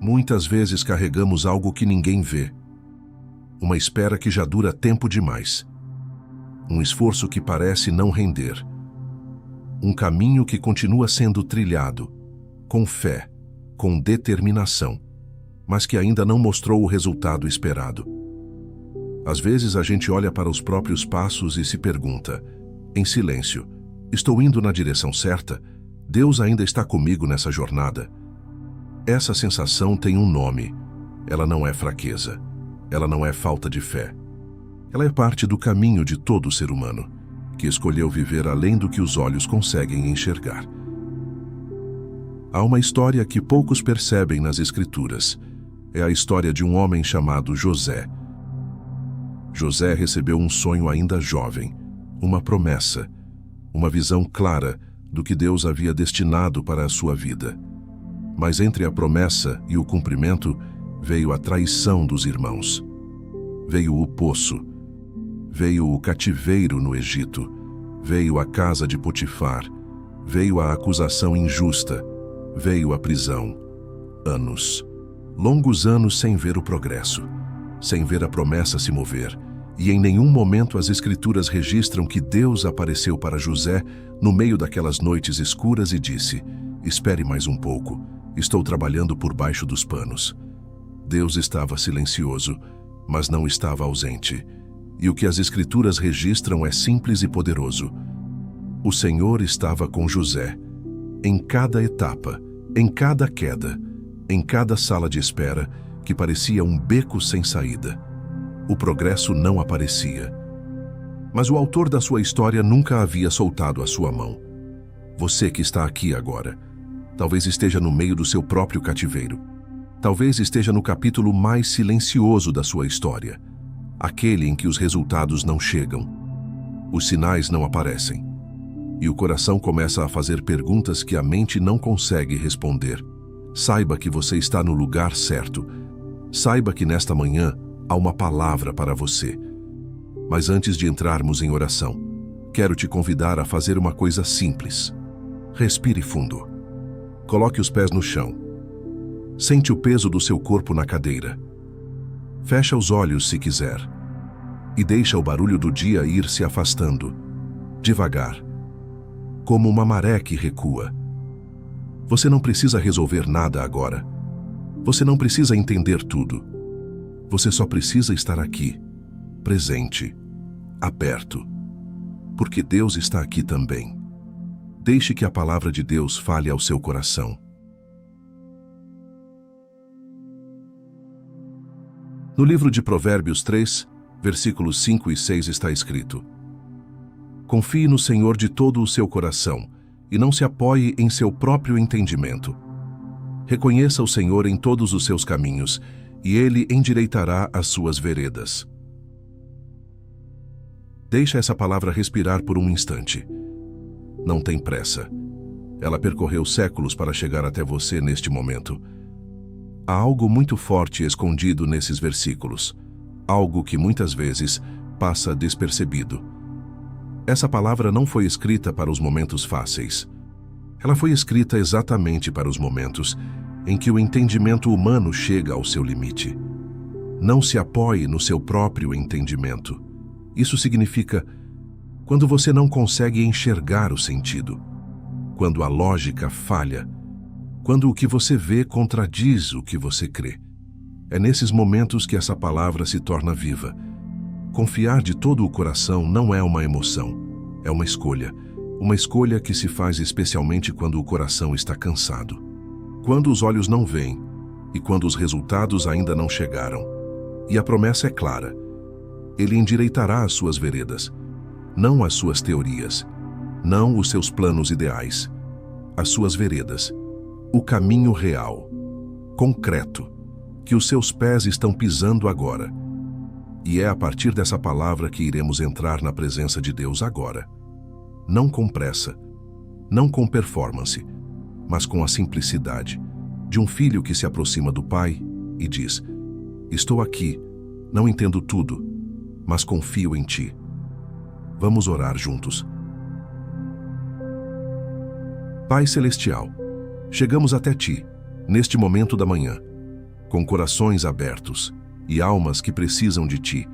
Muitas vezes carregamos algo que ninguém vê. Uma espera que já dura tempo demais. Um esforço que parece não render. Um caminho que continua sendo trilhado, com fé, com determinação, mas que ainda não mostrou o resultado esperado. Às vezes a gente olha para os próprios passos e se pergunta, em silêncio, estou indo na direção certa? Deus ainda está comigo nessa jornada? Essa sensação tem um nome. Ela não é fraqueza. Ela não é falta de fé. Ela é parte do caminho de todo ser humano, que escolheu viver além do que os olhos conseguem enxergar. Há uma história que poucos percebem nas Escrituras. É a história de um homem chamado José. José recebeu um sonho ainda jovem, uma promessa, uma visão clara do que Deus havia destinado para a sua vida. Mas entre a promessa e o cumprimento veio a traição dos irmãos. Veio o poço. Veio o cativeiro no Egito. Veio a casa de Potifar. Veio a acusação injusta. Veio a prisão. Anos. Longos anos sem ver o progresso, sem ver a promessa se mover. E em nenhum momento as Escrituras registram que Deus apareceu para José no meio daquelas noites escuras e disse: espere mais um pouco, estou trabalhando por baixo dos panos. Deus estava silencioso, mas não estava ausente. E o que as Escrituras registram é simples e poderoso. O Senhor estava com José, em cada etapa, em cada queda, em cada sala de espera que parecia um beco sem saída. O progresso não aparecia. Mas o autor da sua história nunca havia soltado a sua mão. Você que está aqui agora, talvez esteja no meio do seu próprio cativeiro. Talvez esteja no capítulo mais silencioso da sua história, aquele em que os resultados não chegam, os sinais não aparecem, e o coração começa a fazer perguntas que a mente não consegue responder. Saiba que você está no lugar certo. Saiba que nesta manhã há uma palavra para você. Mas antes de entrarmos em oração, quero te convidar a fazer uma coisa simples. Respire fundo. Coloque os pés no chão. Sente o peso do seu corpo na cadeira. Fecha os olhos se quiser. E deixa o barulho do dia ir se afastando, devagar, como uma maré que recua. Você não precisa resolver nada agora. Você não precisa entender tudo. Você só precisa estar aqui, presente, aberto, porque Deus está aqui também. Deixe que a palavra de Deus fale ao seu coração. No livro de Provérbios 3, versículos 5 e 6 está escrito: confie no Senhor de todo o seu coração e não se apoie em seu próprio entendimento. Reconheça o Senhor em todos os seus caminhos e Ele endireitará as suas veredas. Deixa essa palavra respirar por um instante. Não tem pressa. Ela percorreu séculos para chegar até você neste momento. Há algo muito forte escondido nesses versículos. Algo que muitas vezes passa despercebido. Essa palavra não foi escrita para os momentos fáceis. Ela foi escrita exatamente para os momentos em que o entendimento humano chega ao seu limite. Não se apoie no seu próprio entendimento. Isso significa quando você não consegue enxergar o sentido, quando a lógica falha, quando o que você vê contradiz o que você crê. É nesses momentos que essa palavra se torna viva. Confiar de todo o coração não é uma emoção, é uma escolha que se faz especialmente quando o coração está cansado. Quando os olhos não veem e quando os resultados ainda não chegaram. E a promessa é clara. Ele endireitará as suas veredas, não as suas teorias, não os seus planos ideais, as suas veredas, o caminho real, concreto, que os seus pés estão pisando agora. E é a partir dessa palavra que iremos entrar na presença de Deus agora. Não com pressa, não com performance, mas com a simplicidade de um filho que se aproxima do pai e diz: estou aqui, não entendo tudo, mas confio em ti. Vamos orar juntos. Pai Celestial, chegamos até ti, neste momento da manhã, com corações abertos e almas que precisam de Ti.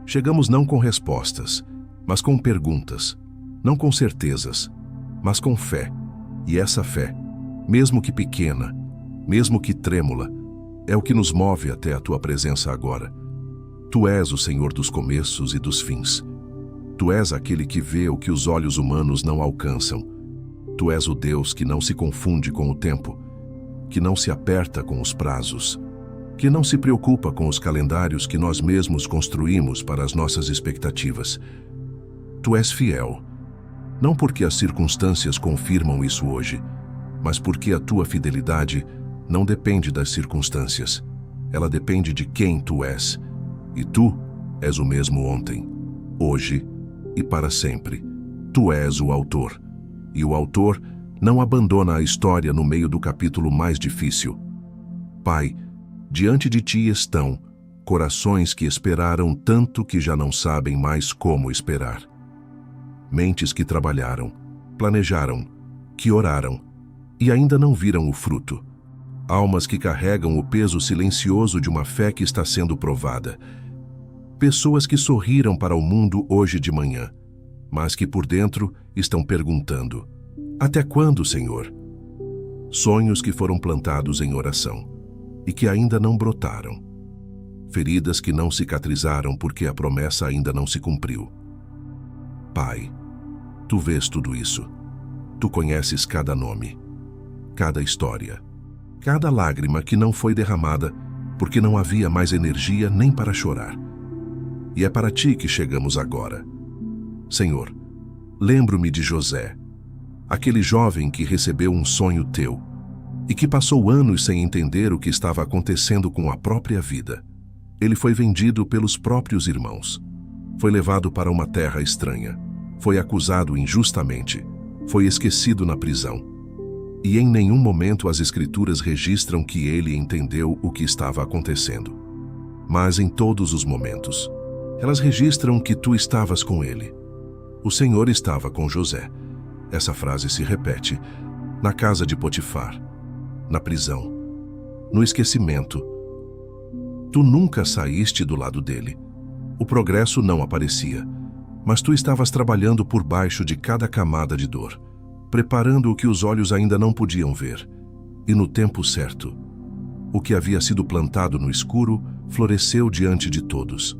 Chegamos não com respostas, mas com perguntas, não com certezas, mas com fé. E essa fé, mesmo que pequena, mesmo que trêmula, é o que nos move até a Tua presença agora. Tu és o Senhor dos começos e dos fins. Tu és aquele que vê o que os olhos humanos não alcançam. Tu és o Deus que não se confunde com o tempo, que não se aperta com os prazos, que não se preocupa com os calendários que nós mesmos construímos para as nossas expectativas. Tu és fiel, não porque as circunstâncias confirmam isso hoje, mas porque a Tua fidelidade não depende das circunstâncias. Ela depende de quem Tu és. E Tu és o mesmo ontem, hoje e para sempre. Tu és o autor. E o autor não abandona a história no meio do capítulo mais difícil. Pai, diante de Ti estão corações que esperaram tanto que já não sabem mais como esperar. Mentes que trabalharam, planejaram, que oraram e ainda não viram o fruto. Almas que carregam o peso silencioso de uma fé que está sendo provada. Pessoas que sorriram para o mundo hoje de manhã, mas que por dentro estão perguntando: até quando, Senhor? Sonhos que foram plantados em oração e que ainda não brotaram. Feridas que não cicatrizaram porque a promessa ainda não se cumpriu. Pai, Tu vês tudo isso. Tu conheces cada nome, cada história, cada lágrima que não foi derramada porque não havia mais energia nem para chorar. E é para Ti que chegamos agora. Senhor, lembro-me de José, aquele jovem que recebeu um sonho Teu e que passou anos sem entender o que estava acontecendo com a própria vida. Ele foi vendido pelos próprios irmãos. Foi levado para uma terra estranha. Foi acusado injustamente. Foi esquecido na prisão. E em nenhum momento as Escrituras registram que ele entendeu o que estava acontecendo. Mas em todos os momentos, elas registram que Tu estavas com ele. O Senhor estava com José. Essa frase se repete na casa de Potifar, na prisão, no esquecimento. Tu nunca saíste do lado dele. O progresso não aparecia, mas Tu estavas trabalhando por baixo de cada camada de dor, preparando o que os olhos ainda não podiam ver. E no tempo certo, o que havia sido plantado no escuro floresceu diante de todos.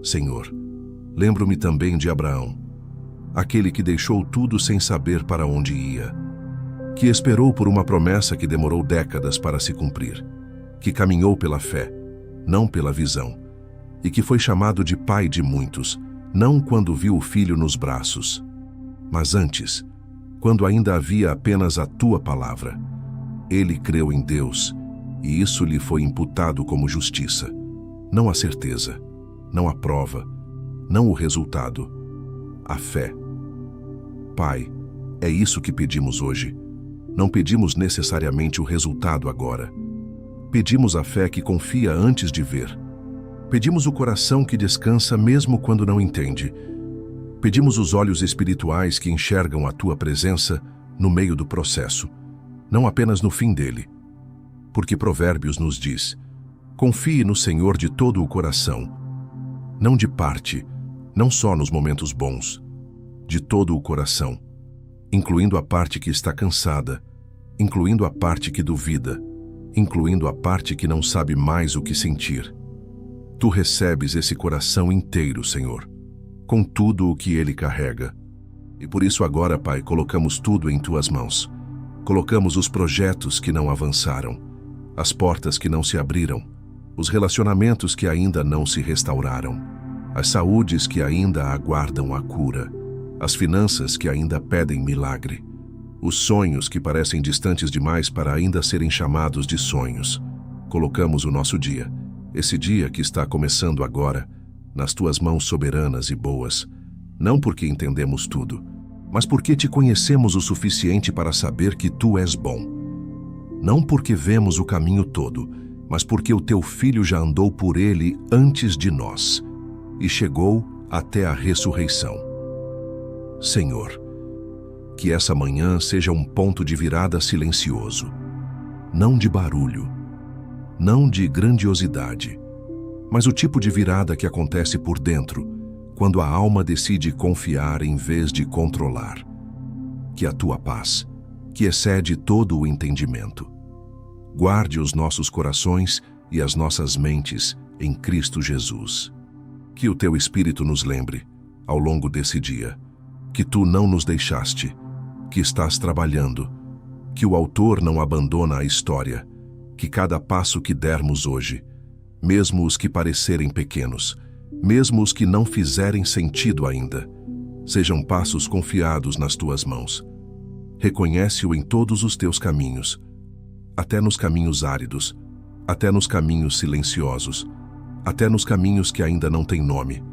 Senhor, lembro-me também de Abraão, aquele que deixou tudo sem saber para onde ia, que esperou por uma promessa que demorou décadas para se cumprir, que caminhou pela fé, não pela visão, e que foi chamado de pai de muitos, não quando viu o filho nos braços, mas antes, quando ainda havia apenas a Tua palavra. Ele creu em Deus, e isso lhe foi imputado como justiça, não a certeza, não a prova, não o resultado, a fé. Pai, é isso que pedimos hoje. Não pedimos necessariamente o resultado agora. Pedimos a fé que confia antes de ver. Pedimos o coração que descansa mesmo quando não entende. Pedimos os olhos espirituais que enxergam a Tua presença no meio do processo, não apenas no fim dele. Porque Provérbios nos diz: confie no Senhor de todo o coração, não de parte, não só nos momentos bons, de todo o coração, incluindo a parte que está cansada, incluindo a parte que duvida, incluindo a parte que não sabe mais o que sentir. Tu recebes esse coração inteiro, Senhor, com tudo o que ele carrega. E por isso agora, Pai, colocamos tudo em Tuas mãos. Colocamos os projetos que não avançaram, as portas que não se abriram, os relacionamentos que ainda não se restauraram, as saúdes que ainda aguardam a cura, as finanças que ainda pedem milagre, os sonhos que parecem distantes demais para ainda serem chamados de sonhos. Colocamos o nosso dia, esse dia que está começando agora, nas Tuas mãos soberanas e boas, não porque entendemos tudo, mas porque Te conhecemos o suficiente para saber que Tu és bom. Não porque vemos o caminho todo, mas porque o Teu Filho já andou por ele antes de nós e chegou até a ressurreição. Senhor, que essa manhã seja um ponto de virada silencioso, não de barulho, não de grandiosidade, mas o tipo de virada que acontece por dentro, quando a alma decide confiar em vez de controlar. Que a tua paz, que excede todo o entendimento, guarde os nossos corações e as nossas mentes em Cristo Jesus. Que o teu Espírito nos lembre, ao longo desse dia, que tu não nos deixaste, que estás trabalhando, que o Autor não abandona a história, que cada passo que dermos hoje, mesmo os que parecerem pequenos, mesmo os que não fizerem sentido ainda, sejam passos confiados nas tuas mãos. Reconhece-o em todos os teus caminhos, até nos caminhos áridos, até nos caminhos silenciosos, até nos caminhos que ainda não têm nome,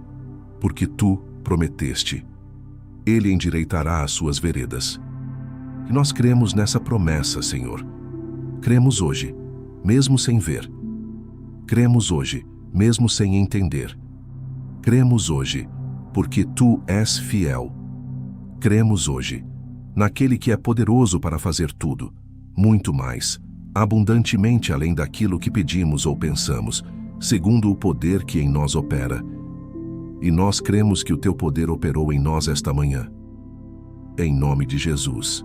porque tu prometeste. Ele endireitará as suas veredas. E nós cremos nessa promessa, Senhor. Cremos hoje, mesmo sem ver. Cremos hoje, mesmo sem entender. Cremos hoje, porque tu és fiel. Cremos hoje, naquele que é poderoso para fazer tudo, muito mais, abundantemente além daquilo que pedimos ou pensamos, segundo o poder que em nós opera. E nós cremos que o teu poder operou em nós esta manhã. Em nome de Jesus.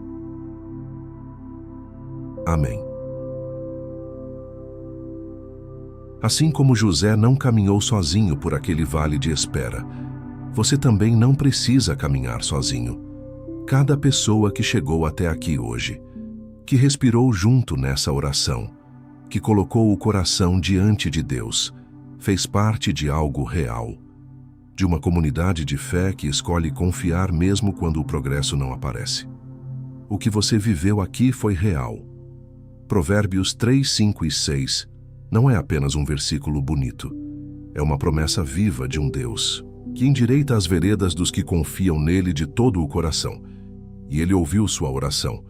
Amém. Assim como José não caminhou sozinho por aquele vale de espera, você também não precisa caminhar sozinho. Cada pessoa que chegou até aqui hoje, que respirou junto nessa oração, que colocou o coração diante de Deus, fez parte de algo real, de uma comunidade de fé que escolhe confiar mesmo quando o progresso não aparece. O que você viveu aqui foi real. Provérbios 3, 5 e 6 não é apenas um versículo bonito, é uma promessa viva de um Deus que endireita as veredas dos que confiam nele de todo o coração. E ele ouviu sua oração.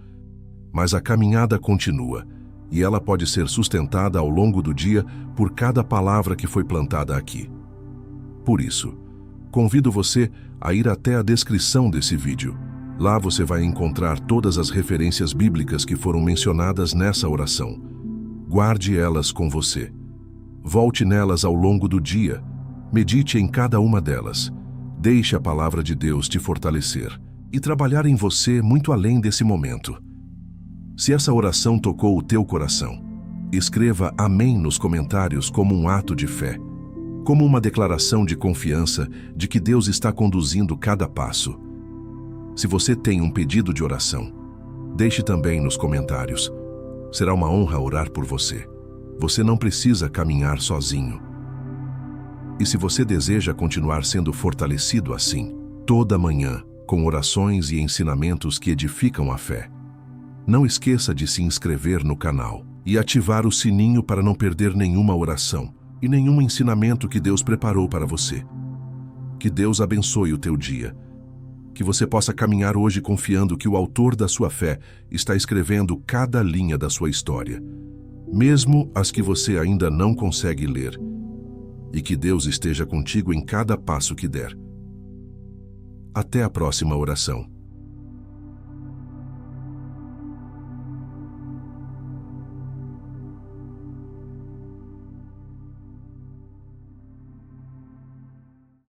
Mas a caminhada continua, e ela pode ser sustentada ao longo do dia por cada palavra que foi plantada aqui. Por isso, convido você a ir até a descrição desse vídeo. Lá você vai encontrar todas as referências bíblicas que foram mencionadas nessa oração. Guarde elas com você. Volte nelas ao longo do dia. Medite em cada uma delas. Deixe a palavra de Deus te fortalecer e trabalhar em você muito além desse momento. Se essa oração tocou o teu coração, escreva amém nos comentários como um ato de fé, como uma declaração de confiança de que Deus está conduzindo cada passo. Se você tem um pedido de oração, deixe também nos comentários. Será uma honra orar por você. Você não precisa caminhar sozinho. E se você deseja continuar sendo fortalecido assim, toda manhã, com orações e ensinamentos que edificam a fé, não esqueça de se inscrever no canal e ativar o sininho para não perder nenhuma oração e nenhum ensinamento que Deus preparou para você. Que Deus abençoe o teu dia. Que você possa caminhar hoje confiando que o Autor da sua fé está escrevendo cada linha da sua história, mesmo as que você ainda não consegue ler. E que Deus esteja contigo em cada passo que der. Até a próxima oração.